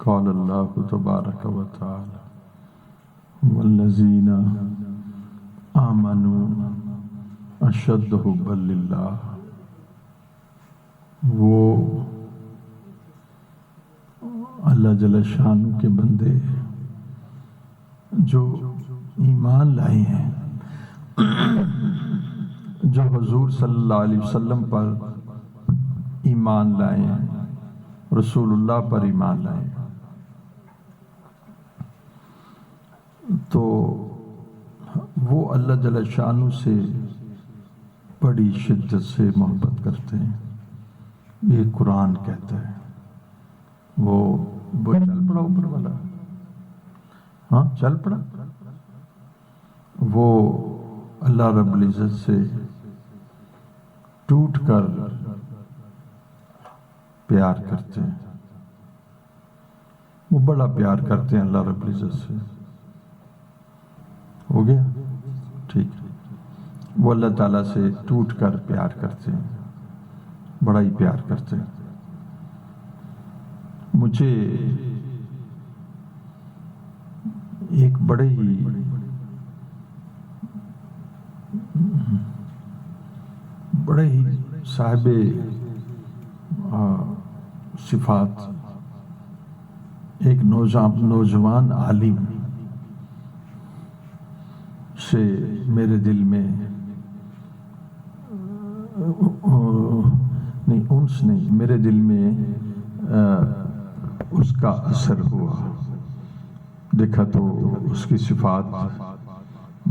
قال اللہ تبارک و تعالی والذین آمنوا اشد حبا للہ، وہ اللہ جل شانہ کے بندے جو ایمان لائے ہیں، جو حضور صلی اللہ علیہ وسلم پر ایمان لائے ہیں، رسول اللہ پر ایمان لائے ہیں، تو وہ اللہ جل شانہ سے بڑی شدت سے محبت کرتے ہیں۔ یہ قرآن کہتا ہے۔ وہ چل پڑا اوپر والا، ہاں چل پڑا، وہ اللہ رب العزت سے ٹوٹ کر پیار کرتے ہیں، وہ بڑا پیار کرتے ہیں اللہ رب العزت سے۔ ہو گیا ٹھیک، وہ اللہ تعالیٰ سے ٹوٹ کر پیار کرتے ہیں، بڑا ہی پیار کرتے ہیں۔ مجھے ایک بڑے ہی صاحب صفات، ایک نوجوان عالم سے میرے دل میں میرے دل میں اس کا اثر ہوا۔ دیکھا تو اس کی صفات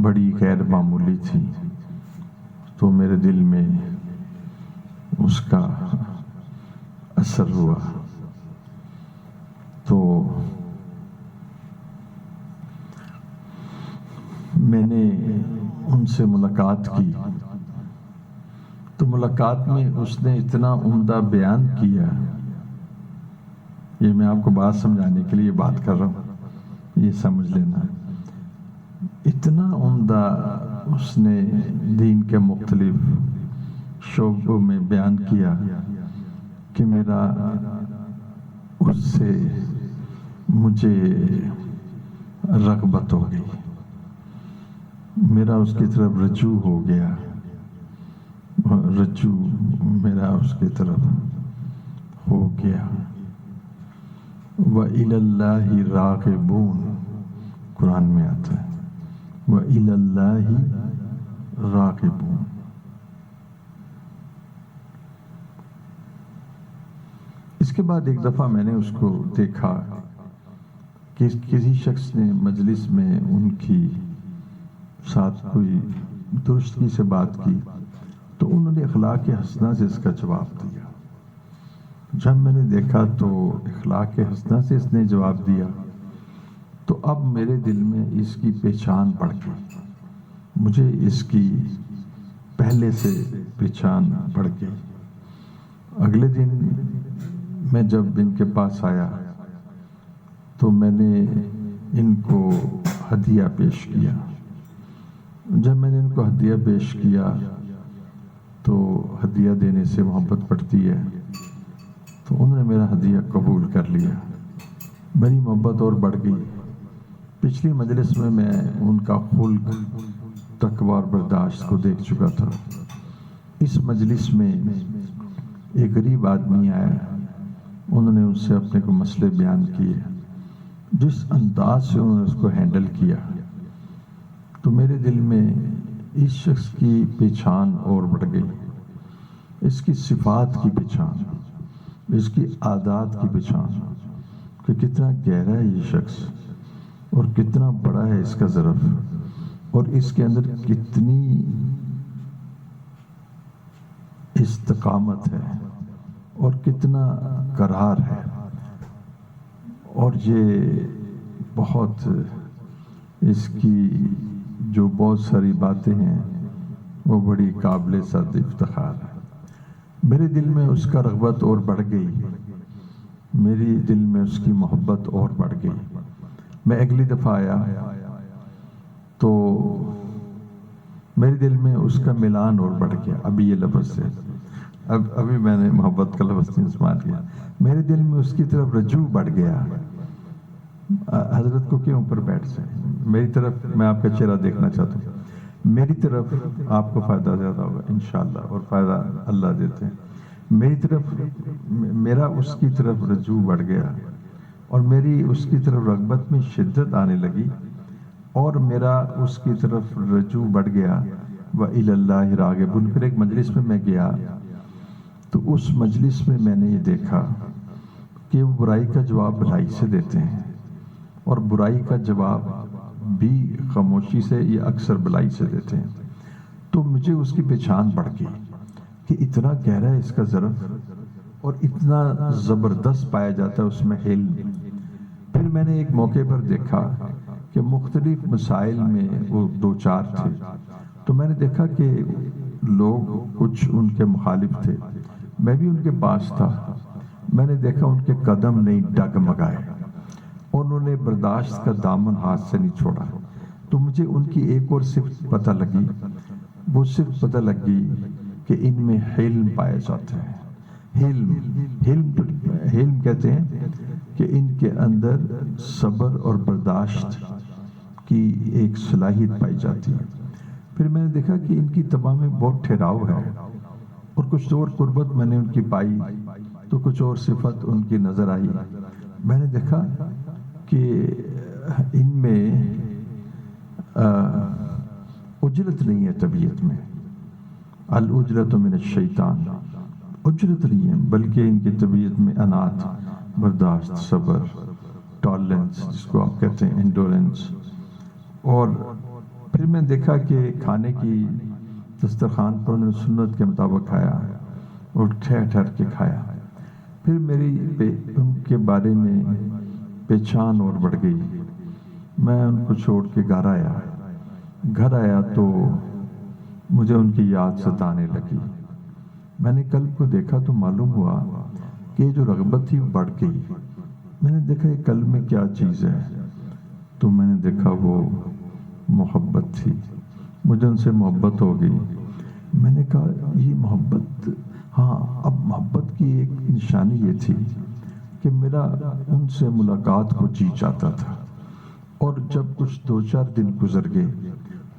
بڑی غیر معمولی تھی، تو میرے دل میں اس کا اثر ہوا۔ تو میں نے ان سے ملاقات کی، تو ملاقات میں اس نے اتنا عمدہ بیان کیا، یہ میں آپ کو بات سمجھانے کے لیے بات کر رہا ہوں، یہ سمجھ لینا۔ اتنا عمدہ اس نے دین کے مختلف شعبوں میں بیان کیا کہ میرا اس سے مجھے رغبت ہو گئی، میرا اس کی طرف رجوع ہو گیا، رجوع میرا اس کی طرف ہو گیا۔ وَإِلَى اللَّهِ رَاغِبُونَ، قرآن میں آتا ہے وَإِلَى اللَّهِ رَاغِبُونَ۔ اس کے بعد ایک دفعہ میں نے اس کو دیکھا کہ کسی شخص نے مجلس میں ان کی ساتھ کوئی درستگی سے بات کی، تو انہوں نے اخلاق حسنہ سے اس کا جواب دیا۔ جب میں نے دیکھا تو اخلاق حسنہ سے اس نے جواب دیا، تو اب میرے دل میں اس کی پہچان بڑھ گئی، مجھے اس کی پہلے سے پہچان بڑھ گئی۔ اگلے دن میں جب ان کے پاس آیا تو میں نے ان کو ہدیہ پیش کیا۔ جب میں نے ان کو ہدیہ پیش کیا تو ہدیہ دینے سے محبت بڑھتی ہے، تو انہوں نے میرا ہدیہ قبول کر لیا، میری محبت اور بڑھ گئی۔ پچھلی مجلس میں ان کا خلق، تقوی اور برداشت کو دیکھ چکا تھا۔ اس مجلس میں ایک غریب آدمی آیا، انہوں نے ان سے اپنے کو مسئلے بیان کیے، جس انداز سے انہوں نے اس کو ہینڈل کیا، تو میرے دل میں اس شخص کی پہچان اور بڑھ گئی، اس کی صفات کی پہچان، اس کی عادات کی پہچان، کہ کتنا گہرا ہے یہ شخص اور کتنا بڑا ہے اس کا ظرف، اور اس کے اندر کتنی استقامت ہے اور کتنا قرار ہے، اور یہ بہت اس کی جو بہت ساری باتیں ہیں وہ بڑی قابل صد افتخار ہے۔ میرے دل میں اس کا رغبت اور بڑھ گئی، میری دل میں اس کی محبت اور بڑھ گئی۔ میں اگلی دفعہ آیا تو میرے دل میں اس کا ملان اور بڑھ گیا۔ ابھی یہ لفظ سے ابھی میں نے محبت کا لفظ نہیں استعمال کیا، میرے دل میں اس کی طرف رجوع بڑھ گیا، حضرت کو کیوں اوپر بیٹھ جائیں؟ میری طرف میں آپ کا چہرہ دیکھنا چاہتا ہوں، میری طرف آپ کو فائدہ زیادہ ہوگا انشاءاللہ، اور فائدہ اللہ دیتے ہیں۔ میری طرف میرا اس کی طرف رجوع بڑھ گیا، اور میری اس کی طرف رغبت میں شدت آنے لگی، اور میرا اس کی طرف رجوع بڑھ گیا۔ وَإِلَى اللَّهِ رَاغِبٌ۔ پھر ایک مجلس میں گیا، تو اس مجلس میں میں نے یہ دیکھا کہ وہ برائی کا جواب بھلائی سے دیتے ہیں، اور برائی کا جواب بھی خاموشی سے یا اکثر بھلائی سے دیتے ہیں۔ تو مجھے اس کی پہچان بڑھ گئی کہ اتنا گہرا ہے اس کا ظرف، اور اتنا زبردست پایا جاتا ہے اس میں علم۔ پھر میں نے ایک موقع پر دیکھا کہ مختلف مسائل میں وہ دو چار تھے، تو میں نے دیکھا کہ لوگ کچھ ان کے مخالف تھے، میں بھی ان کے پاس تھا۔ میں نے دیکھا ان کے قدم نہیں ڈگمگائے، اور انہوں نے برداشت کا دامن ہاتھ سے نہیں چھوڑا۔ تو مجھے ان کی ایک اور صفت پتہ لگی، وہ صفت پتہ لگی کہ ان میں حلم پایا جاتا ہے۔ حلم کہتے ہیں کہ ان کے اندر صبر اور برداشت کی ایک صلاحیت پائی جاتی ہے۔ پھر میں نے دیکھا کہ ان کی طبع میں بہت ٹھہراؤ ہے، اور کچھ اور قربت میں نے ان کی پائی، تو کچھ اور صفت ان کی نظر آئی۔ میں نے دیکھا کہ ان میں اجرت نہیں ہے طبیعت میں، الأجرت من الشیطان، اجرت نہیں ہے، بلکہ ان کی طبیعت میں انات، برداشت، صبر، ٹالرنس جس کو آپ کہتے ہیں، انڈورنس۔ اور پھر میں دیکھا کہ کھانے کی دسترخوان پر انہوں نے سنت کے مطابق کھایا، اور ٹھہر ٹھہر کے کھایا۔ پھر میری ان کے بارے میں پہچان اور بڑھ گئی۔ میں ان کو چھوڑ کے گھر آیا تو مجھے ان کی یاد ستانے لگی۔ میں نے قلب کو دیکھا تو معلوم ہوا کہ جو رغبت تھی وہ بڑھ گئی۔ میں نے دیکھا یہ قلب میں کیا چیز ہے، تو میں نے دیکھا وہ محبت تھی۔ مجھے ان سے محبت ہو گئی۔ میں نے کہا یہ محبت، ہاں اب محبت کی ایک نشانی یہ تھی کہ میرا ان سے ملاقات کو جی چاہتا تھا، اور جب کچھ دو چار دن گزر گئے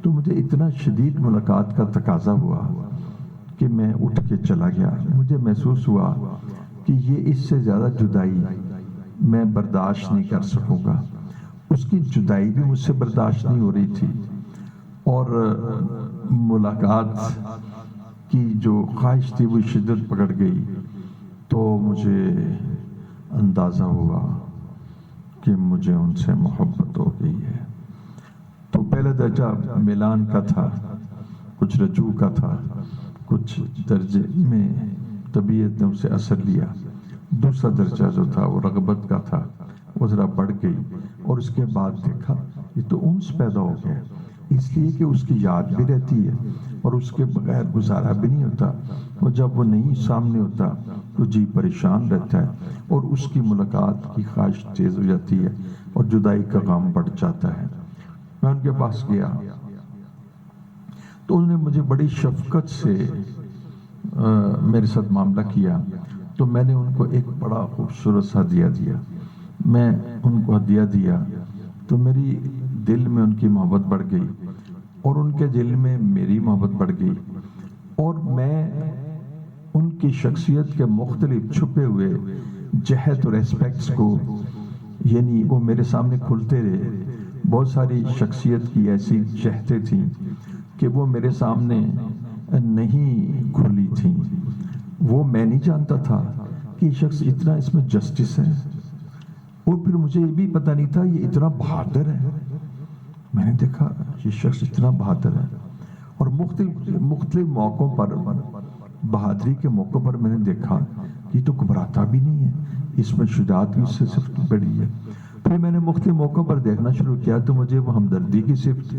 تو مجھے اتنا شدید ملاقات کا تقاضا ہوا کہ میں اٹھ کے چلا گیا۔ مجھے محسوس ہوا کہ یہ اس سے زیادہ جدائی میں برداشت نہیں کر سکوں گا۔ اس کی جدائی بھی مجھ سے برداشت نہیں ہو رہی تھی، اور ملاقات کی جو خواہش تھی وہ شدت پکڑ گئی۔ تو مجھے اندازہ ہوا کہ مجھے ان سے محبت ہو گئی ہے۔ تو پہلا درجہ ملان کا تھا، کچھ رجوع کا تھا، کچھ درجے میں طبیعت نے اسے اثر لیا۔ دوسرا درجہ جو تھا وہ رغبت کا تھا، وہ ذرا بڑھ گئی، اور اس کے بعد دیکھا یہ تو انس پیدا ہو گیا، اس لیے کہ اس کی یاد بھی رہتی ہے، اور اس کے بغیر گزارا بھی نہیں ہوتا۔ اور جب وہ نہیں سامنے ہوتا تو جی پریشان رہتا ہے، اور اس کی ملاقات کی خواہش تیز ہو جاتی ہے، اور جدائی کا غم بڑھ جاتا ہے۔ میں ان کے پاس گیا تو انہوں نے مجھے بڑی شفقت سے میرے ساتھ معاملہ کیا۔ تو میں نے ان کو ایک بڑا خوبصورت سا ہدیہ دیا۔ میں ان کو ہدیہ دیا تو میری دل میں ان کی محبت بڑھ گئی، اور ان کے دل میں میری محبت بڑھ گئی، اور میں ان کی شخصیت کے مختلف چھپے ہوئے جہت اور اسپیکٹس کو، یعنی وہ میرے سامنے کھلتے رہے۔ بہت ساری شخصیت کی ایسی جہتیں تھیں کہ وہ میرے سامنے نہیں کھلی تھیں۔ وہ میں نہیں جانتا تھا کہ یہ شخص اتنا، اس میں جسٹس ہے، اور پھر مجھے یہ بھی پتہ نہیں تھا یہ اتنا بہادر ہے۔ میں نے دیکھا یہ شخص اتنا بہادر ہے، اور مختلف موقعوں پر، بہادری کے موقع پر میں نے دیکھا یہ تو گھبراتا بھی نہیں ہے، اس میں شجاعت کی صفت بڑی ہے۔ پھر میں نے مختلف موقعوں پر دیکھنا شروع کیا تو مجھے وہ ہمدردی کی صفت،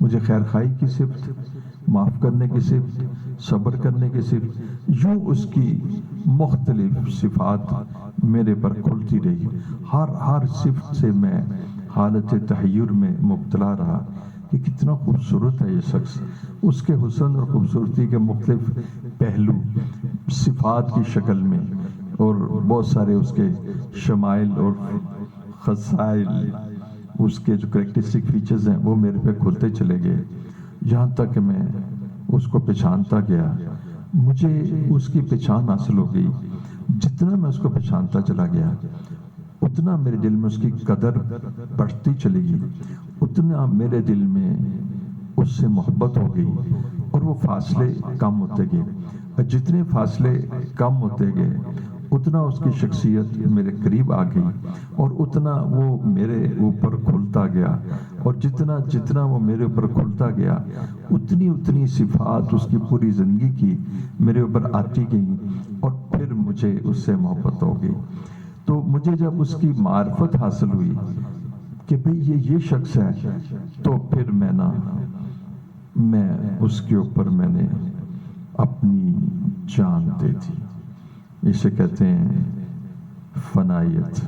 مجھے خیر خواہی کی صفت، معاف کرنے کی صفت، صبر کرنے کی صفت، یوں اس کی مختلف صفات میرے پر کھلتی رہی۔ ہر صفت سے میں حالت تحیر میں مبتلا رہا کہ کتنا خوبصورت ہے یہ شخص۔ اس کے حسن اور خوبصورتی کے مختلف پہلو صفات کی شکل میں، اور بہت سارے اس کے شمائل اور خصائل، اس کے جو کریکٹرسٹک فیچرز ہیں وہ میرے پہ کھلتے چلے گئے، یہاں تک کہ میں اس کو پہچانتا گیا، مجھے اس کی پہچان حاصل ہو گئی۔ جتنا میں اس کو پہچانتا چلا گیا اتنا میرے دل میں اس کی قدر بڑھتی چلی گئی، اتنا میرے دل میں اس سے محبت ہو گئی، اور وہ فاصلے کم ہوتے گئے، اور جتنے فاصلے کم ہوتے گئے اتنا اس کی شخصیت میرے قریب آ گئی، اور اتنا وہ میرے اوپر کھلتا گیا، اور جتنا وہ میرے اوپر کھلتا گیا اتنی صفات اس کی پوری زندگی کی میرے اوپر آتی گئی، اور پھر مجھے اس سے محبت ہو گئی۔ تو مجھے جب اس کی معرفت حاصل ہوئی کہ بھئی یہ شخص ہے، تو پھر میں اس کے اوپر میں نے اپنی جان دے دی۔ اسے کہتے ہیں فنائیت،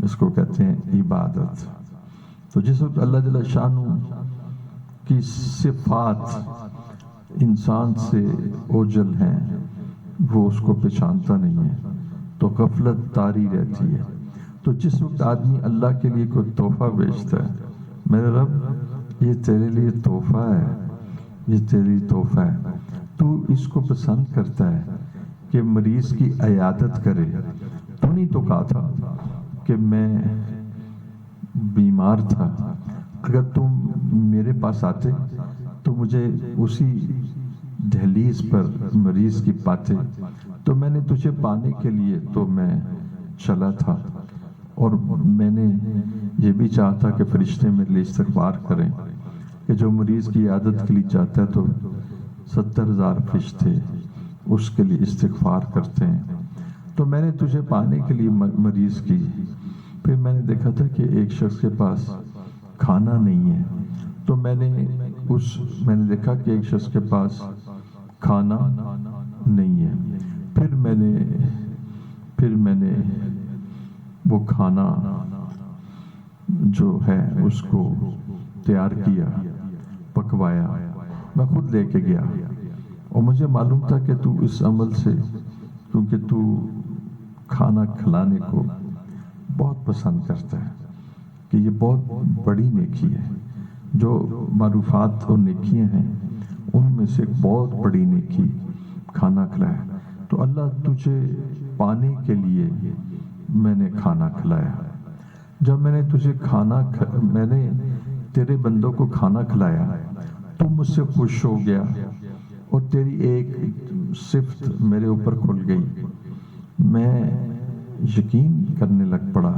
اس کو کہتے ہیں عبادت۔ تو جس وقت اللہ جل شانہ کی صفات انسان سے اوجھل ہیں، وہ اس کو پہچانتا نہیں ہے، تو غفلت طاری رہتی ہے۔ تو جس وقت آدمی اللہ کے لیے کوئی تحفہ بیچتا ہے، میرے رب یہ تیرے لیے تحفہ ہے، یہ تیری تحفہ ہے، تو اس کو پسند کرتا ہے کہ مریض کی عیادت کرے۔ تو نہیں تو کہا تھا کہ میں بیمار تھا، اگر تم میرے پاس آتے تو مجھے اسی دہلیز پر مریض کی پاتے، تو میں نے تجھے پانے کے لیے تو میں چلا تھا، اور میں نے یہ بھی چاہا تھا کہ فرشتے میرے لیے استغفار کریں، کہ جو مریض کی عیادت کے لیے جاتا ہے تو 70,000 فرشتے اس کے لیے استغفار کرتے ہیں۔ تو میں نے تجھے پانے کے لیے مریض کی، پھر میں نے دیکھا تھا کہ ایک شخص کے پاس کھانا نہیں ہے، تو میں نے دیکھا کہ ایک شخص کے پاس کھانا نہیں ہے، پھر میں نے وہ کھانا جو ہے اس کو تیار کیا، پکوایا، میں خود لے کے گیا، اور مجھے معلوم تھا کہ تو اس عمل سے، کیونکہ تو کھانا کھلانے کو بہت پسند کرتا ہے، کہ یہ بہت بڑی نیکی ہے، جو معروفات اور نیکیاں ہیں ان میں سے ایک بہت بڑی نیکی کھانا کھلایا، تو اللہ تجھے پانے کے لیے میں نے کھانا کھلایا۔ جب میں نے تیرے بندوں کو کھانا کھلایا، تو مجھ سے خوش ہو گیا، اور تیری ایک صفت میرے اوپر کھل گئی، میں یقین کرنے لگ پڑا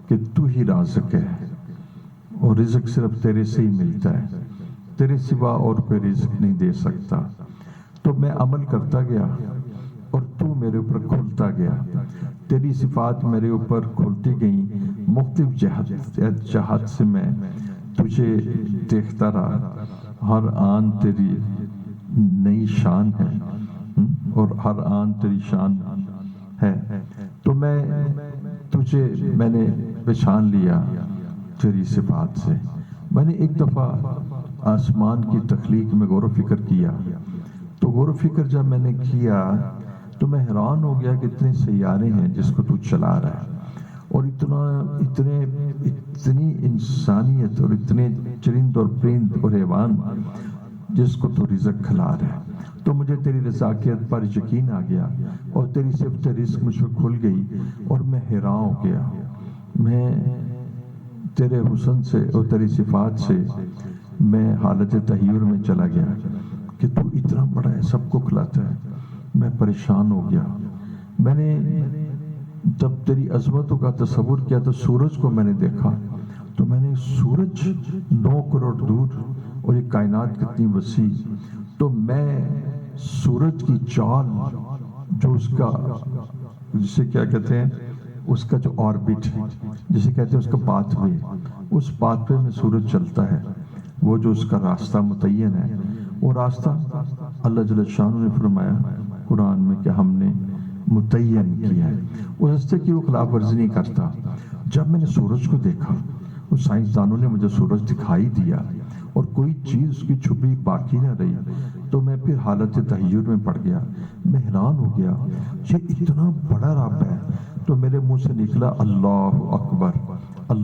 کہ تو ہی رازق ہے، اور رزق صرف تیرے سے ہی ملتا ہے، تیرے سوا اور کوئی رزق نہیں دے سکتا۔ تو میں عمل کرتا گیا، اور تو میرے اوپر کھلتا گیا، تیری صفات میرے اوپر کھلتی گئیں، مختلف جہت سے میں تجھے دیکھتا رہا، ہر آن تیری نئی شان ہے، اور ہر آن تیری شان ہے، تو میں نے پہچان لیا تیری صفات سے۔ میں نے ایک دفعہ آسمان کی تخلیق میں غور و فکر کیا، تو غور و فکر جب میں نے کیا تو میں حیران ہو گیا کہ اتنے سیارے ہیں جس کو تو چلا رہا ہے، اور اتنی انسانیت، اور اتنے چرند اور پرند اور حیوان جس کو تو رزق کھلا رہا ہے۔ تو مجھے تیری رزاقیت پر یقین آ گیا، اور تیری صفت رزق مجھ پر کھل گئی، اور میں حیران ہو گیا، میں تیرے حسن سے اور تیری صفات سے میں حالت تحیر میں چلا گیا کہ تو اتنا بڑا ہے، سب کو کھلاتا ہے۔ میں پریشان ہو گیا، میں نے جب تیری عظمتوں کا تصور کیا تو سورج کو میں نے دیکھا، تو میں نے سورج 9 کروڑ دور، اور یہ کائنات کتنی وسیع، تو میں سورج کی چال جو اس کا، جسے کیا کہتے ہیں، اس کا جو آربٹ، جسے کہتے ہیں اس کا پاتھ وے، اس پاتھ وے میں سورج چلتا ہے، وہ جو اس کا راستہ متعین ہے، وہ راستہ اللہ جل شانہ نے فرمایا قرآن میں کہ ہم نے متعین کیا ہے، اس راستے کی وہ خلاف ورزی نہیں کرتا۔ جب میں نے سورج کو دیکھا، اس سائنسدانوں نے مجھے سورج دکھائی دیا، اور کوئی چیز اس کی چھپی باقی نہ رہی، تو میں پھر حالت تحیر میں پڑ گیا، میں حیران ہو گیا، یہ اتنا بڑا رب ہے۔ تو میرے منہ سے نکلا اللہ اکبر،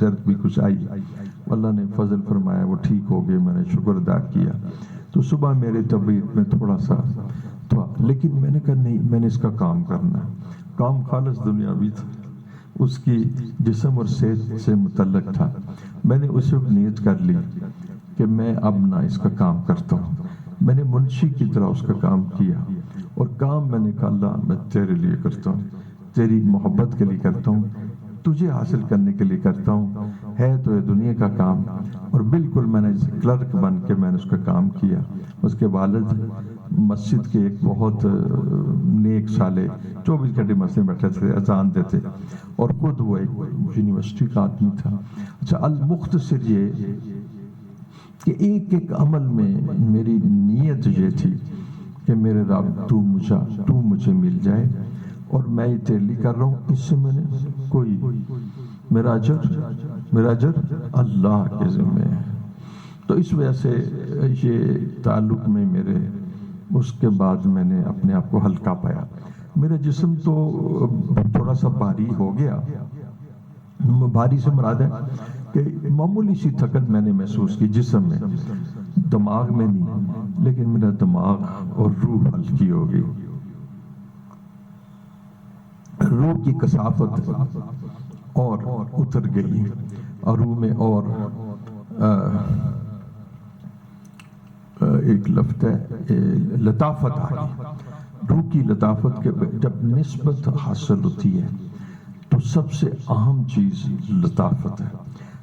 درد بھی کچھ آئی، اللہ نے فضل فرمایا وہ ٹھیک ہو گئے، میں نے شکر ادا کیا. تو صبح میرے طبیعت میں تھوڑا سا تھا، لیکن میں نے کہا نہیں، میں نے اس کا کام کرنا ہے. کام خالص دنیاوی تھا، اس کی جسم اور صحت سے متعلق تھا. میں نے اس وقت نیت کر لی کہ میں اب نہ اس کا کام کرتا ہوں. میں نے منشی کی طرح اس کا کام کیا، اور کام میں نے کہا اللہ میں تیرے لیے کرتا ہوں، تیری محبت کے لیے کرتا ہوں، تجھے حاصل کرنے کے لیے کرتا ہوں. ہے تو یہ دنیا کا کام. اور بالکل میں نے کلرک بن کے میں نے اس کا کام کیا. اس کے والد مسجد کے ایک بہت نیک سالے 24 گھنٹے مسجد میں بیٹھے تھے، اذان دیتے، اور خود وہ ایک یونیورسٹی کا آدمی تھا. اچھا، المختصر یہ کہ ایک ایک عمل میں میری نیت یہ تھی کہ میرے رب تو مجھے مل جائے، اور میں یہ تیرے لیے کر رہا ہوں. اس سے میں نے کوئی میرا اجر اللہ کے ذمہ ہے. تو اس وجہ سے یہ تعلق میں میرے اس کے بعد میں نے اپنے آپ کو ہلکا پایا. میرا جسم تو تھوڑا سا بھاری ہو گیا. بھاری سے مراد ہے کہ معمولی سی تھکن میں نے محسوس کی جسم میں، دماغ میں نہیں، لیکن میرا دماغ اور روح ہلکی ہو گئی. روح کی کثافت اور اتر گئی، اور روح میں اور ایک لفظ ہے لطافت آ گئی. روح کی لطافت کے جب نسبت حاصل ہوتی ہے تو سب سے اہم چیز لطافت ہے.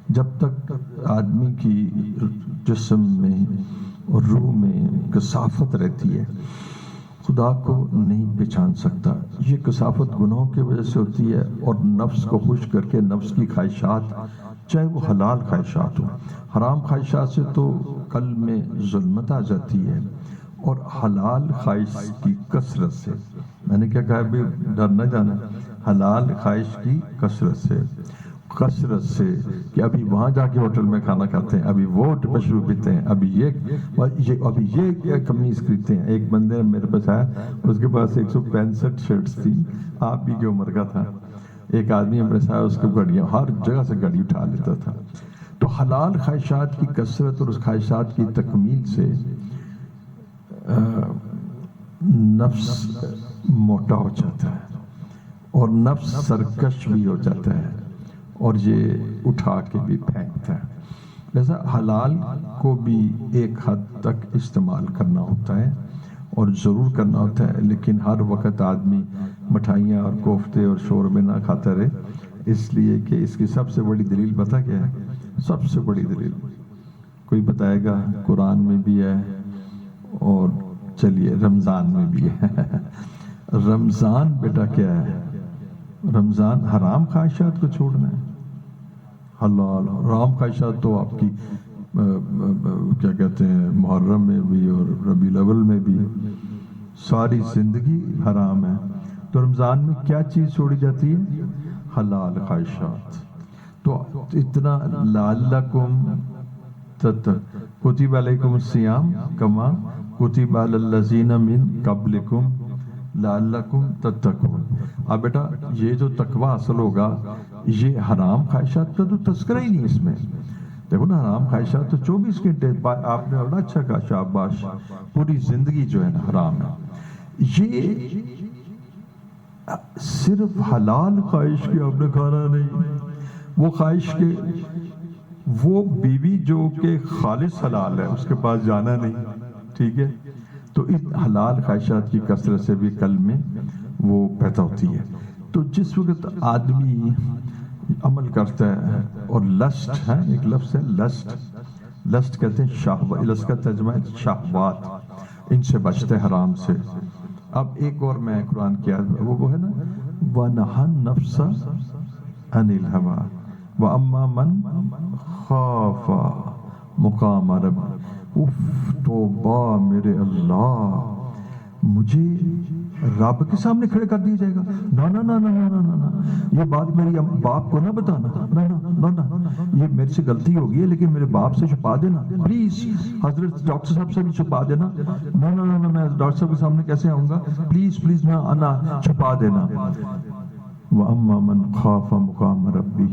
جب تک آدمی کی جسم میں اور روح میں کثافت رہتی ہے خدا کو نہیں پہچان سکتا. یہ کثافت گناہوں کی وجہ سے ہوتی ہے، اور نفس کو خوش کر کے نفس کی خواہشات، چاہے وہ حلال خواہشات ہوں، حرام خواہشات سے تو قلب میں ظلمت آ جاتی ہے، اور حلال خواہش کی کثرت سے، میں نے کیا کہا بھی ڈر نہ جانا، حلال خواہش کی کثرت سے کہ ابھی وہاں جا کے ہوٹل میں کھانا کھاتے ہیں، ابھی وہ مشروب پیتے ہیں، ابھی یہ قمیض خریدتے ہیں. ایک بندے میرے پاس آیا، اس کے پاس 165 شرٹس تھی، آپ بھی کی عمر کا تھا. ایک آدمی میرے ساتھ، اس کو گاڑیاں ہر جگہ سے گاڑی اٹھا لیتا تھا. تو حلال خواہشات کی کثرت اور اس خواہشات کی تکمیل سے نفس موٹا ہو جاتا ہے، اور نفس سرکش بھی ہو جاتا ہے، اور یہ اٹھا کے بھی پھینکتا ہے. لہذا حلال کو بھی ایک حد تک استعمال کرنا ہوتا ہے، اور ضرور کرنا ہوتا ہے، لیکن ہر وقت آدمی مٹھائیاں اور کوفتے اور شوربے نہ کھاتا رہے. اس لیے کہ اس کی سب سے بڑی دلیل پتہ کیا ہے؟ سب سے بڑی دلیل کوئی بتائے گا؟ قرآن میں بھی ہے، اور چلیے رمضان میں بھی ہے. رمضان بیٹا کیا ہے؟ رمضان حرام خواہشات کو چھوڑنا ہے. حلال حرام خواہشات تو آپ کی کیا کہتے ہیں محرم میں بھی اور ربیع الاول میں بھی ساری زندگی حرام ہے. تو رمضان میں کیا چیز چھوڑی جاتی ہے؟ حلال خواہشات. تو اتنا لعلکم کتب علیکم الصیام کما کتب علی الذین من قبلکم لعلکم تتقون. اب بیٹا یہ جو تقوی حاصل ہوگا، یہ حرام خواہشات کا تو تذکرہ ہی نہیں اس میں. دیکھو نا، حرام خواہشات تو 24 گھنٹے آپ نے بڑا اچھا کہا، شاباش. پوری زندگی جو ہے نا حرام ہے. یہ صرف حلال خواہش کی آپ نے کھانا نہیں، وہ خواہش کے وہ بیوی جو کہ خالص حلال ہے اس کے پاس جانا نہیں. ٹھیک ہے، تو ان حلال خواہشات کی کثرت سے بھی قلب میں وہ پیدا ہوتی ہے. تو جس وقت آدمی عمل کرتا ہے، اور لسٹ ہے، ایک لفظ ہے لسٹ کہتے ہیں شہوات، لسٹ کا ترجمہ ہے شہوات، ان سے بچتے حرام سے. اب ایک اور میں قرآن کی آیت وہ ہے نا، وَنَهَا النَّفْسَ عَنِ الْهَوَىٰ وَأَمَّا مَنْ خَافَ مَقَامَ رَبِّهِ. توبہ میرے اللہ، مجھے رب کے سامنے کھڑے کر دیا جائے گا؟ نا نا نا نا نا نا نا، یہ بات میری باپ کو نہ بتانا، نا نا نا نا، یہ میرے سے غلطی ہوگی ہے لیکن میرے باپ سے چھپا دینا پلیز. حضرت ڈاکٹر صاحب سے بھی چھپا دینا. نا نا نا، میں ڈاکٹر صاحب کے سامنے کیسے آؤں گا؟ پلیز پلیز نا چھپا دینا. وَأَمَّا مَنْ خَافَ مَقَامَ رَبِّهِ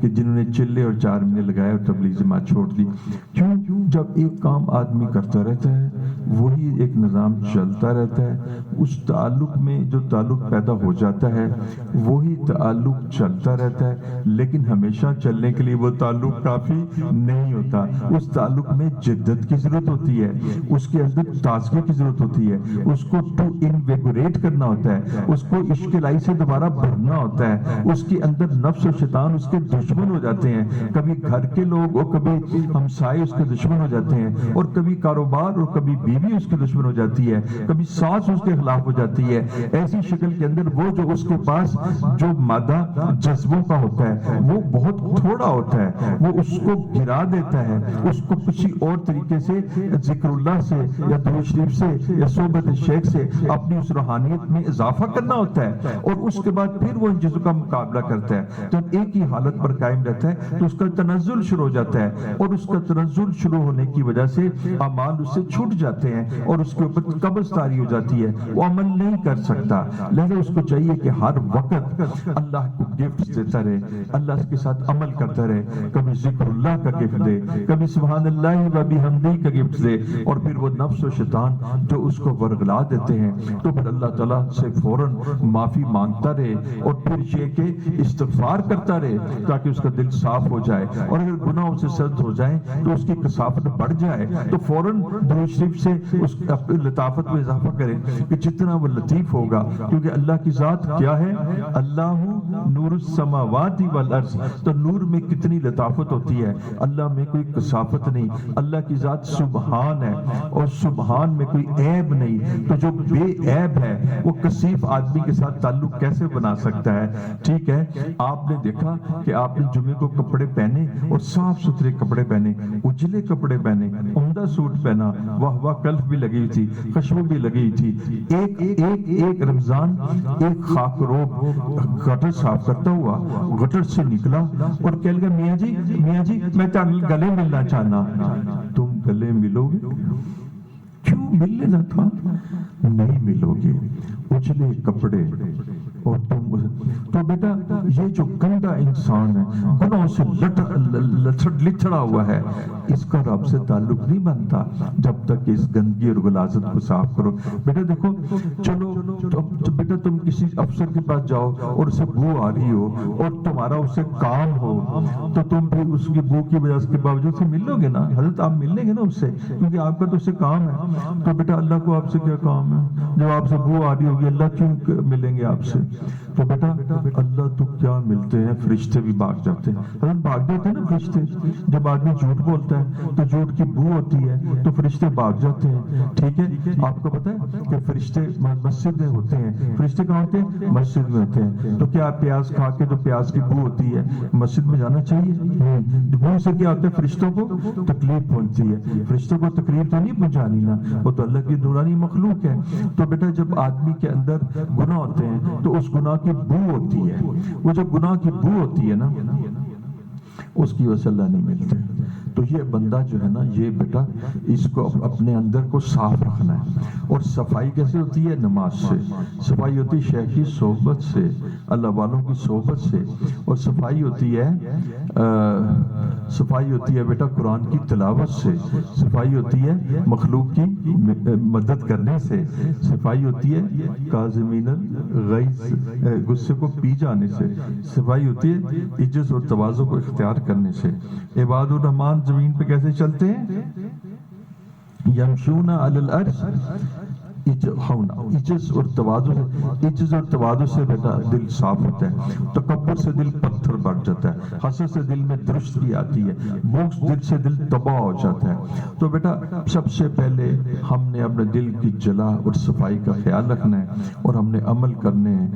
کہ جنہوں نے چلے اور 4 مہینے لگائے اور تبلیغ جماعت چھوڑ دی. کیوں؟ جب ایک کام آدمی کرتا رہتا ہے وہی ایک نظام چلتا رہتا ہے, اس تعلق میں جو تعلق پیدا ہو جاتا ہے وہی تعلق چلتا رہتا ہے, لیکن ہمیشہ چلنے کے لیے وہ تعلق کافی نہیں ہوتا. اس تعلق میں جدت کی ضرورت ہوتی ہے, اس کے اندر تازگی کی ضرورت ہوتی ہے, اس کو ٹو انویگوریٹ کرنا ہوتا ہے, اس کو عشق الہی سے دوبارہ بھرنا ہوتا ہے. اس کے اندر نفس و شیطان اس کے دشمن ہو جاتے ہیں, کبھی گھر کے لوگ اور کبھی ہمسائے اس کے دشمن ہو جاتے ہیں, اور کبھی کاروبار اور کبھی بیوی اس کے دشمن ہو جاتی ہے, کبھی ساس اس کے خلاف ہو جاتی ہے. ایسی شکل کے اندر وہ جو اس کے پاس جو مادہ جذبوں کا ہوتا ہے وہ بہت تھوڑا ہوتا ہے, وہ اس کو گرا دیتا ہے, اس کو کسی اور طریقے سے ذکر اللہ سے یا درود شریف سے یا صحبت شیخ سے اپنی اس روحانیت میں اضافہ کرنا ہوتا ہے, اور اس کے بعد پھر وہ ان چیزوں کا مقابلہ کرتا ہے. جب ایک ہی حالت پر قائم رہتا ہے تو اس کا تنزل شروع ہو جاتا ہے, اور اس کا تنزل شروع ہونے کی وجہ سے اعمال اس سے چھوٹ جاتے ہیں اور اس کے اوپر قبض طاری ہو جاتی ہے, وہ عمل نہیں کر سکتا. لہذا اس کو چاہیے کہ ہر وقت اللہ کو گفٹ دیتا رہے, اللہ کے ساتھ عمل کرتا رہے, کبھی ذکر اللہ کا گفٹ دے, کبھی سبحان اللہ و بحمدہ کا گفٹ دے, اور پھر وہ نفس و شیطان جو اس کو ورگلا دیتے ہیں تو پھر اللہ تعالیٰ سے فوراً معافی مانگتا رہے, اور پھر یہ کہ استغفار کرتا رہے تاکہ اس کا دل صاف ہو جائے, اور اگر گناہوں سے سرد ہو جائیں تو اس کی کثافت بڑھ جائے تو فوراً درود شریف سے اس لطافت میں اضافہ کرے کہ جتنا وہ لطیف ہوگا, کیونکہ اللہ کی ذات کیا ہے, اللہ نور السماوات والارض, تو نور میں کتنی لطافت ہوتی ہے, اللہ میں کوئی کثافت نہیں, اللہ کی ذات سبحان ہے اور سبحان میں کوئی عیب نہیں. تو جو بے عیب ہے وہ کثیف آدمی کے ساتھ تعلق کیسے بنا سکتا ہے؟ ٹھیک ہے, آپ نے دیکھا کہ آپ نے جمعے کو کپڑے پہنے اور صاف ستھرے کپڑے پہنے, اجلے کپڑے پہنے, عمدہ سوٹ پہنا, واہ واہ کلف بھی لگی ہوئی تھی, خوشبو بھی لگی ہوئی تھی. ایک رمضان ایک خاک روب گٹر صاف کرتا ہوا گٹر سے نکلا اور کہہ لگا میاں جی میں گلے ملنا چاہنا. تم گلے ملو گے؟ کیوں مل لینا تھا, نہیں ملو گے, اجلے کپڑے اور تم. تو بیٹا یہ جو گندا انسان ہے گناہوں سے لچڑا ہوا ہے, اس کا رب سے تعلق نہیں بنتا جب تک اس گندگی اور غلاظت کو صاف کرو. بیٹا دیکھو, چلو بیٹا تم کسی افسر کے پاس جاؤ اور اسے بو آ رہی ہو اور تمہارا اس سے کام ہو تو تم بھی اس کی بو کی وجہ کے باوجود سے ملو گے نا, حضرت آپ ملیں گے نا اس سے, کیونکہ آپ کا تو اس سے کام ہے. تو بیٹا اللہ کو آپ سے کیا کام ہے, جب آپ سے بو آ رہی ہوگی اللہ کیوں ملیں گے آپ سے؟ تو بیٹا اللہ تو کیا ملتے ہیں, فرشتے بھی بھاگ جاتے ہیں. حضرت بھاگ جاتے ہیں نا فرشتے, جب آدمی جھوٹ بولتا ہے تو جھوٹ کی بو ہوتی ہے تو فرشتے بھاگ جاتے ہیں. ٹھیک ہے, آپ کو پتا ہے کہ فرشتے مسجد میں ہوتے ہیں. فرشتے کہاں ہوتے ہیں؟ مسجد میں ہوتے ہیں. تو کیا پیاز کھا کے جو پیاز کی بو ہوتی ہے مسجد میں جانا چاہیے؟ بو سے کیا ہوتا ہے, فرشتوں کو تکلیف پہنچتی ہے. فرشتوں کو تکلیف تو نہیں پہنچانی نا, وہ تو اللہ کی نورانی مخلوق ہے. تو بیٹا جب آدمی کے اندر گناہ ہوتے ہیں تو اس گناہ کی بو ہوتی ہے, وہ جب گناہ کی بو ہوتی ہے نا اس کی وجہ سے اللہ نہیں ملتے. تو یہ بندہ جو ہے نا, یہ بیٹا اس کو اپنے اندر کو صاف رکھنا ہے. اور صفائی کیسے ہوتی ہے؟ نماز سے. صفائی ہوتی ہے شیخ کی صحبت سے, اللہ والوں کی صحبت سے. اور صفائی ہوتی ہے بیٹا قرآن کی تلاوت سے. صفائی ہوتی ہے مخلوق کی مدد کرنے سے. صفائی ہوتی ہے کاظمین الغیظ, غصے کو پی جانے سے. صفائی ہوتی ہے عجز اور تواضع کو اختیار کرنے سے. عباد الرحمن زمین پہ کیسے چلتے ہیں؟ یمشون علی الارض عجز اور تواضع سے بیٹا دل صاف ہوتا ہے. تکبر سے دل پتھر بڑھ جاتا ہے, حسد سے دل میں درستگی آتی ہے, بغض دل سے دل تباہ ہو جاتا ہے. تو بیٹا سب سے پہلے ہم نے اپنے دل کی جلا اور صفائی کا خیال رکھنا ہے, اور ہم نے عمل کرنے ہیں.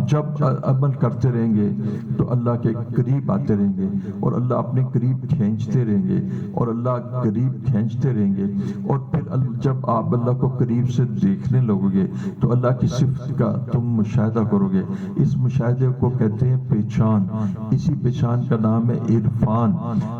جب عمل کرتے رہیں گے تو اللہ کے قریب آتے رہیں گے, اور اللہ اپنے قریب کھینچتے رہیں گے, اور اللہ قریب کھینچتے رہیں گے. اور پھر جب آپ اللہ کو قریب سے دیکھ سیکھنے لگو گے تو اللہ کی صفت کا تم مشاہدہ کرو گے. اس مشاہدے کو کہتے ہیں پہچان. اسی پہچان کا نام ہے عرفان.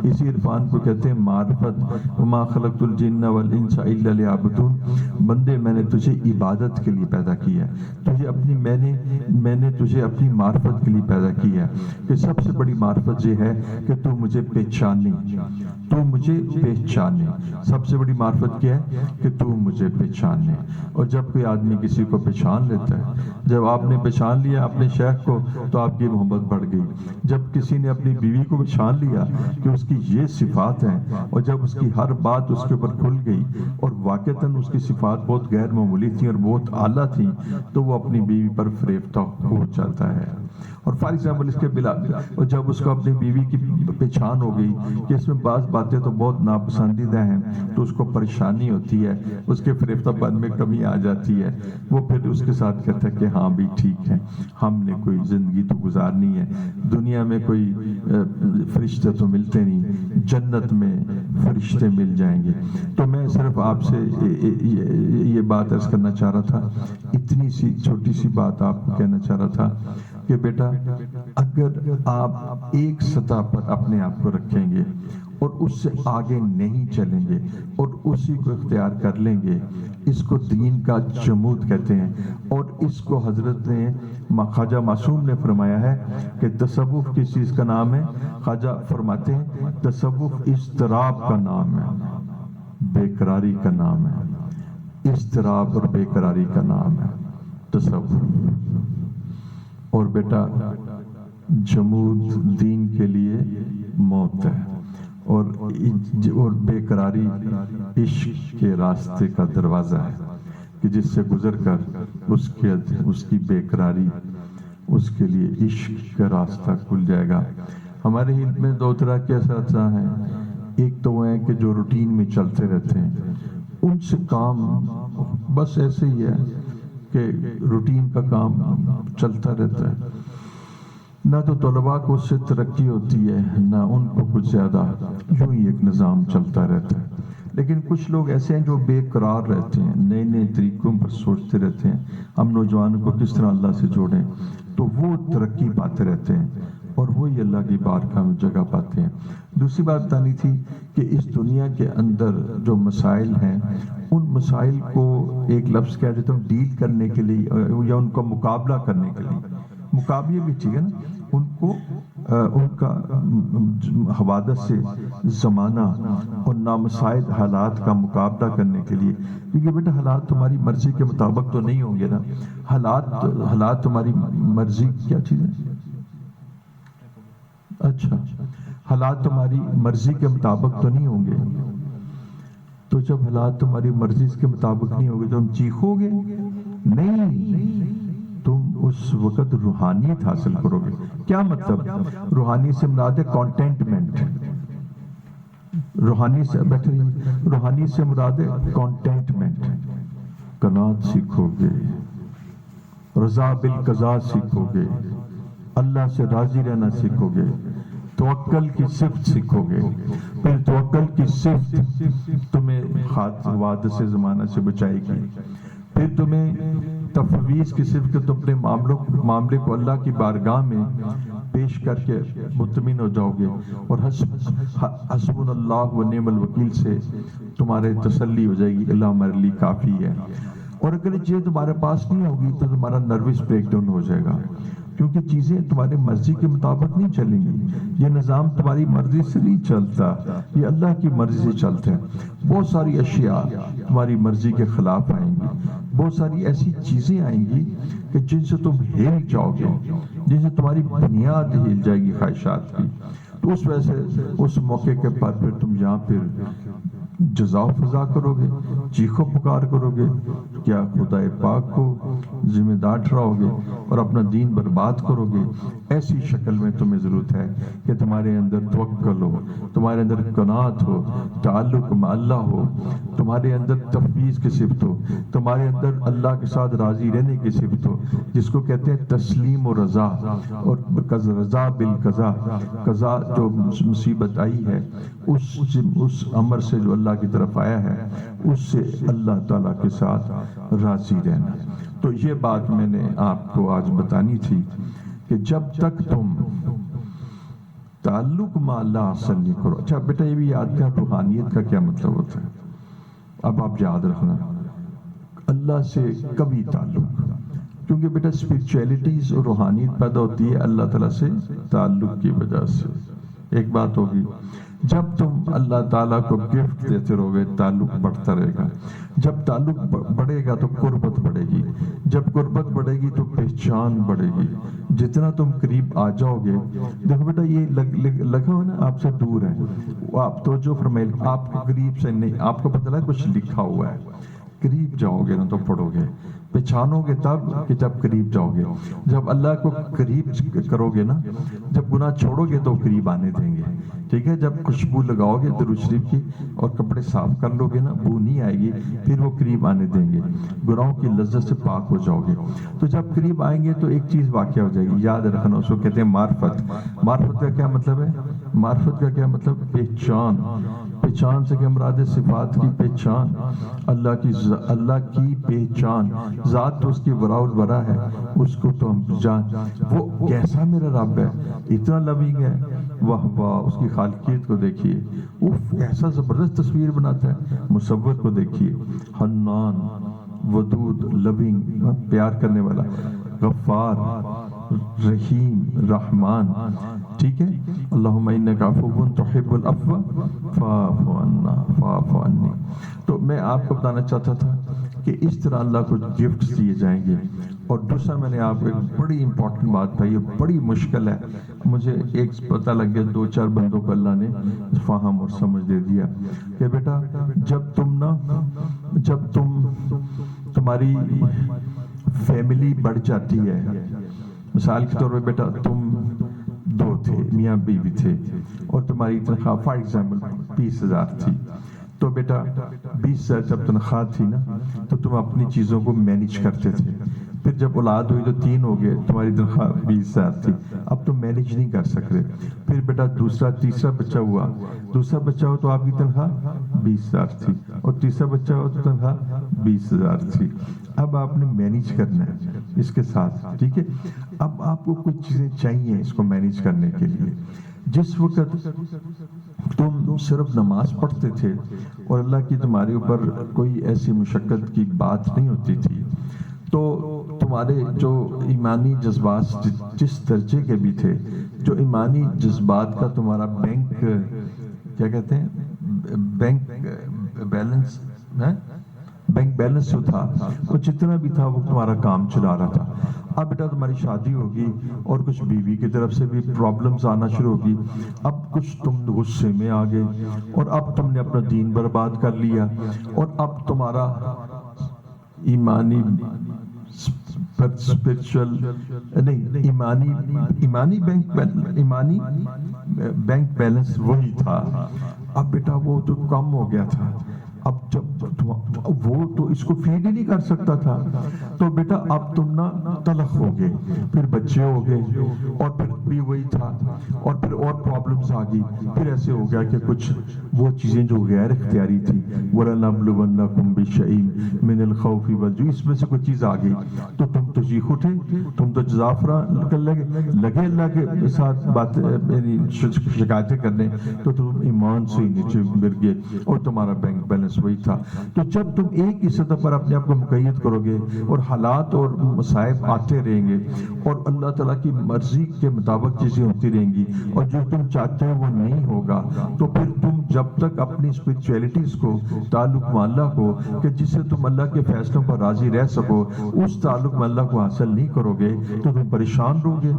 اسی عرفان کو کہتے ہیں معرفت. وما خلقت الجن والانس الا لیعبدون. بندے میں نے تجھے عبادت کے لیے پیدا کیا ہے. تجھے اپنی میں نے تجھے اپنی معرفت کے لیے پیدا کیا ہے. کہ سب سے بڑی معرفت یہ ہے کہ تو مجھے پہچانے. تو مجھے پہچانے. سب سے بڑی معرفت کیا ہے کہ تو مجھے پہچانے. اور جب کوئی آدمی کسی کو پہچان لیتا ہے, جب آپ نے پہچان لیا اپنے شیخ کو تو آپ کی محبت بڑھ گئی. جب کسی نے اپنی بیوی کو پہچان لیا کہ اس کی یہ صفات ہیں, اور جب اس کی ہر بات اس کے اوپر کھل گئی اور واقعتاً اس کی صفات بہت غیر معمولی تھیں اور بہت اعلیٰ تھیں, تو وہ اپنی بیوی پر فریفتہ ہو جاتا ہے. اور فار ایگزامپل اس کے بلا, اور جب اس کو اپنی بیوی کی پہچان ہو گئی کہ اس میں بعض باتیں تو بہت ناپسندیدہ ہیں, تو اس کو پریشانی ہوتی ہے, اس کے فریفتہ پن میں کمی آ جاتی ہے. وہ پھر اس کے ساتھ کہتا ہے کہ ہاں بھی ٹھیک ہے, ہم نے کوئی زندگی تو گزارنی ہے, دنیا میں کوئی فرشتے تو ملتے نہیں, جنت میں فرشتے مل جائیں گے. تو میں صرف آپ سے یہ بات عرض کرنا چاہ رہا تھا, اتنی سی چھوٹی سی بات آپ کو کہنا چاہ رہا تھا کہ بیٹا اگر آپ ایک سطح پر اپنے آپ کو رکھیں گے اور اس سے آگے نہیں چلیں گے اور اسی کو اختیار کر لیں گے, اس کو دین کا جمود کہتے ہیں. اور اس کو حضرت نے خواجہ معصوم نے فرمایا ہے کہ تصوف کس چیز کا نام ہے. خواجہ فرماتے ہیں تصوف اضطراب کا نام ہے, بے قراری کا نام ہے. اضطراب اور بے قراری کا نام ہے تصوف. اور بیٹا جمود دین کے لیے موت ہے, اور بے قراری عشق کے راستے کا دروازہ ہے کہ جس سے گزر کر اس کی بے قراری, اس کے لیے عشق کا راستہ کھل جائے گا. ہمارے علم میں دو طرح کے اساتذہ ہیں. ایک تو وہ ہیں کہ جو روٹین میں چلتے رہتے ہیں, ان سے کام بس ایسے ہی ہے کہ روٹین کا کام چلتا رہتا ہے, نہ تو طلباء کو اس سے ترقی ہوتی ہے نہ ان کو کچھ زیادہ, یوں ہی ایک نظام چلتا رہتا ہے. لیکن کچھ لوگ ایسے ہیں جو بے قرار رہتے ہیں, نئے نئے طریقوں پر سوچتے رہتے ہیں, ہم نوجوانوں کو کس طرح اللہ سے جوڑیں, تو وہ ترقی پاتے رہتے ہیں اور وہی اللہ کی بارگاہ میں جگہ پاتے ہیں. دوسری بات بتانی تھی کہ اس دنیا کے اندر جو مسائل ہیں, ان مسائل کو ایک لفظ کہہ دیتا ہوں ڈیل کرنے کے لیے یا ان کا مقابلہ کرنے کے لیے. مقابلے بھی ٹھیک ہے نا, ان کو ان کا حوادث سے زمانہ اور نامساعد حالات کا مقابلہ کرنے کے لیے, کیونکہ بیٹا حالات تمہاری مرضی کے مطابق تو نہیں ہوں گے نا. حالات تمہاری مرضی کیا چیز ہے, اچھا حالات تمہاری مرضی کے مطابق تو نہیں ہوں گے. تو جب حالات تمہاری مرضی کے مطابق نہیں ہوں گے تو تم چیخو گے نہیں, تم اس وقت روحانیت حاصل کرو گے. کیا مطلب؟ روحانیت سے مراد ہے کانٹینٹمنٹ. روحانیت سے مراد ہے کانٹینٹمنٹ. قناعت سیکھو گے, رضا بالقضاء سیکھو گے, اللہ سے راضی رہنا سیکھو گے, توکل کی صفت سیکھو گے. پھر توکل کی صفت تمہیں حوادث زمانہ سے بچائے گی. پھر تمہیں تفویض کی صفت کہ تم اپنے معاملے کو اللہ کی بارگاہ میں پیش کر کے مطمئن ہو جاؤ گے, اور حسبنا اللہ و نعم الوکیل سے تمہارے تسلی ہو جائے گی, اللہ ہمارے لیے کافی ہے. اور اگر یہ چیز تمہارے پاس نہیں ہوگی تو تمہارا نروس بریک ڈاؤن ہو جائے گا, کیونکہ چیزیں تمہاری مرضی کے مطابق نہیں چلیں گی. یہ نظام تمہاری مرضی سے نہیں چلتا, یہ اللہ کی مرضی سے چلتا ہے. بہت ساری اشیاء تمہاری مرضی کے خلاف آئیں گی, بہت ساری ایسی چیزیں آئیں گی کہ جن سے تم ہل جاؤ گے, جن سے تمہاری بنیاد ہل جائے گی خواہشات کی. تو اس وجہ سے اس موقع کے پر پھر تم یہاں پھر جزا و فضا کرو گے, چیخو پکار کرو گے, کیا خدا پاک کو ذمہ دار ٹھہراؤ گے اور اپنا دین برباد کرو گے. ایسی شکل میں تمہیں ضرورت ہے کہ تمہارے اندر توکل ہو, تمہارے اندر قناعت ہو, تعلق مع اللہ ہو, تمہارے اندر تفویض کی صفت ہو, تمہارے اندر اللہ کے ساتھ راضی رہنے کی صفت ہو, جس کو کہتے ہیں تسلیم و رضا. اور رضا بالقضاء, قضا جو مصیبت آئی ہے اس امر سے جو اللہ کی طرف آیا ہے, اس سے اللہ تعالیٰ کے ساتھ راضی رہنا. تو یہ بات میں نے آپ کو آج بتانی تھی کہ جب تک تم تعلق مع اللہ حاصل نہیں کرو. اچھا بیٹا یہ بھی یاد کر روحانیت کا کیا مطلب ہوتا ہے. اب آپ یاد رکھنا اللہ سے کبھی تعلق، کیونکہ بیٹا اسپرچویلٹیز اور روحانیت پیدا ہوتی ہے اللہ تعالیٰ سے تعلق کی وجہ سے. ایک بات ہوگی جب تم اللہ تعالیٰ کو گفٹ دیتے رہو گے تعلق بڑھتا رہے گا. جب تعلق بڑھے گا تو قربت بڑھے گی. جب قربت بڑھے گی تو پہچان بڑھے گی. جتنا تم قریب آ جاؤ گے، دیکھو بیٹا یہ لگا ہوا نا آپ سے دور ہے، آپ تو جو فرمائے آپ کو قریب سے نہیں، آپ کو پتہ لگا کچھ لکھا ہوا ہے. قریب جاؤ گے نا تو پڑھو گے، پہچانو گے تب کہ جب قریب جاؤ گے. جب اللہ کو قریب کرو گے نا، جب گناہ چھوڑو گے تو قریب آنے دیں گے. ٹھیک ہے، جب خوشبو لگاؤ گے درود شریف کی اور کپڑے صاف کر لو گے نا، بو نہیں آئے گی، پھر وہ قریب آنے دیں گے. گناہوں کی لذت سے پاک ہو جاؤ گے. تو جب قریب آئیں گے تو ایک چیز واقع ہو جائے گی، یاد رکھنا اس کو کہتے ہیں معرفت. معرفت کا کیا مطلب ہے؟ معرفت کا کیا مطلب؟ پہچان. پہچان سے کیا مراد ہے؟ صفات کی پہچان، اللہ کی پہچان. ذات تو اس کی وراء الورا ہے، اس کو تو ہم جان. وہ کیسا میرا رب ہے، اتنا لونگ ہے، واہ واہ. اس کی خالقیت کو دیکھیے، ایسا زبردست تصویر بناتا ہے. مصور کو دیکھیے، حنان، ودود، لونگ، پیار کرنے والا، غفار، رحیم، رحمان. ٹھیک ہے، اللہم انک عفو تحب العفو فاعف عنا فاعف عنی. تو میں آپ کو بتانا چاہتا تھا کہ اس طرح اللہ کو گفٹس دیے جائیں گے. اور دوسرا میں نے آپ کو ایک بڑی امپورٹنٹ بات بتائی، یہ بڑی مشکل ہے. مجھے ایک پتہ لگ گیا 2-4 بندوں کو اللہ نے فہم اور سمجھ دے دیا کہ بیٹا جب تمہاری فیملی بڑھ جاتی ہے، مثال کے طور پہ بیٹا تم 2 تھے، میاں بیوی تھے، اور تمہاری تنخواہ فار ایگزامپل 20,000 تھی. تو بیٹا 20,000 جب تنخواہ تھی نا تو تم اپنی چیزوں کو مینیج کرتے تھے. پھر جب اولاد ہوئی تو 3 ہو گئے، تمہاری تنخواہ 20,000 تھی، اب تم مینیج نہیں کر سکتے. پھر بیٹا تیسرا بچہ ہوا، دوسرا بچہ ہو تو آپ کی تنخواہ 20,000 تھی، اور تیسرا بچہ ہو تو تنخواہ 20,000 تھی. اب آپ نے مینیج کرنا ہے اس کے ساتھ. ٹھیک ہے، اب آپ کو کچھ چیزیں چاہیے اس کو مینیج کرنے کے لیے. جس وقت تم صرف نماز پڑھتے تھے اور اللہ کی تمہارے اوپر کوئی ایسی مشقت کی بات نہیں ہوتی تھی، تو تمہارے جو ایمانی جذبات جس درجے کے بھی تھے، جو ایمانی جذبات کا تمہارا بینک کیا کہتے ہیں، بینک بیلنس جو تھا، وہ جتنا بھی تھا وہ تمہارا کام چلا رہا تھا. اب بیٹا تمہاری شادی ہوگی اور کچھ بیوی کی طرف سے بھی پرابلمز آنا شروع ہوگی. اب کچھ تم غصے میں آ گئے اور اب تم نے اپنا دین برباد کر لیا، اور اب تمہارا ایمانی بینک بیلنس وہی تھا. اب بیٹا وہ تو کم ہو گیا تھا. اب جب وہ تو اس کو فیڈ ہی نہیں کر سکتا تھا، تو بیٹا اب تم نا تلخ ہو گئے، پھر بچے ہو گئے، اور پھر بھی وہی تھا، اور پھر اور پرابلمز آ گئی. پھر ایسے ہو گیا کہ کچھ وہ چیزیں جو غیر اختیاری تھی، وَلَنَبْلُوَنَّكُمْ بِشَيْءٍ مِّنَ الْخَوْفِ وَالْجُوعِ، اس میں سے کوئی چیز آ گئی تو تم تو چیخ اٹھے، تم تو جزافرہ لگے اللہ کے ساتھ بات شکایتیں کرنے، تو تم ایمان سے ہی نیچے گر گئے اور تمہارا بینک بیلنس وہی تھا. تو جب تم ایک ہی سطح پر اپنے آپ کو مقید کرو گے اور حالات اور مصائب آتے رہیں گے اور اللہ تعالیٰ کی مرضی کے مطابق چیزیں ہوتی رہیں گی اور جو تم چاہتے ہیں وہ نہیں ہوگا، تو پھر تم جب تک اپنی اسپرچویلٹیز کو، تعلق میں اللہ کو، کہ جس سے تم اللہ کے فیصلوں پر راضی رہ سکو، اس تعلق میں اللہ کو حاصل نہیں کرو گے تو تم پریشان رہو گے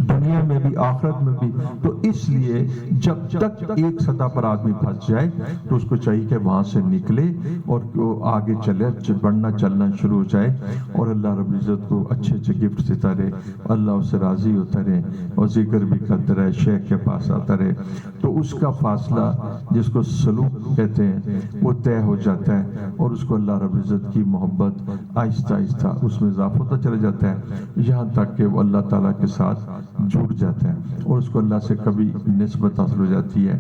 دنیا میں بھی آخرت میں بھی. تو اس لیے جب تک ایک سطح پر آدمی پھنس جائے تو اس کو چاہیے کہ وہاں سے نکلے اور آگے چلے، بڑھنا چلنا شروع ہو جائے، اور اللہ رب العزت کو اچھے اچھے گفٹ دیتا رہے، اللہ اس سے راضی ہوتا رہے اور ذکر بھی کرتا رہے، شیخ کے پاس آتا رہے. تو اس کا فاصلہ جس کو سلوک کہتے ہیں وہ طے ہو جاتا ہے، اور اس کو اللہ رب العزت کی محبت آہستہ آہستہ اس میں اضافہ ہوتا چلا جاتا ہے، یہاں تک کہ وہ اللہ تعالیٰ کے ساتھ جڑ جاتا ہے اور اس کو اللہ سے کبھی نسبت حاصل ہو جاتی ہے.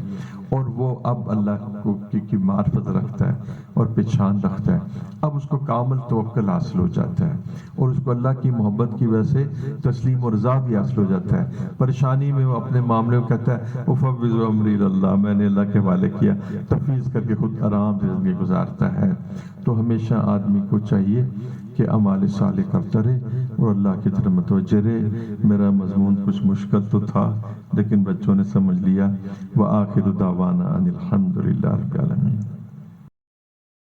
اور وہ اب اللہ کی معرفت رکھتا ہے اور پہچان رکھتا ہے، اب اس کو کامل توکل حاصل ہو جاتا ہے، اور اس کو اللہ کی محبت کی وجہ سے تسلیم و رضا بھی حاصل ہو جاتا ہے۔ پریشانی میں وہ اپنے معاملے کو کہتا ہے افوض امری اللہ، میں نے اللہ کے حوالے کیا، تفویض کر کے خود آرام سے زندگی گزارتا ہے۔ تو ہمیشہ آدمی کو چاہیے کہ اعمال صالح کرتا رہے اور اللہ کی طرف متوجہ رہے۔ میرا مضمون کچھ مشکل تو تھا لیکن بچوں نے سمجھ لیا۔ وآخر دعوانا ان الحمد للہ رب العالمین۔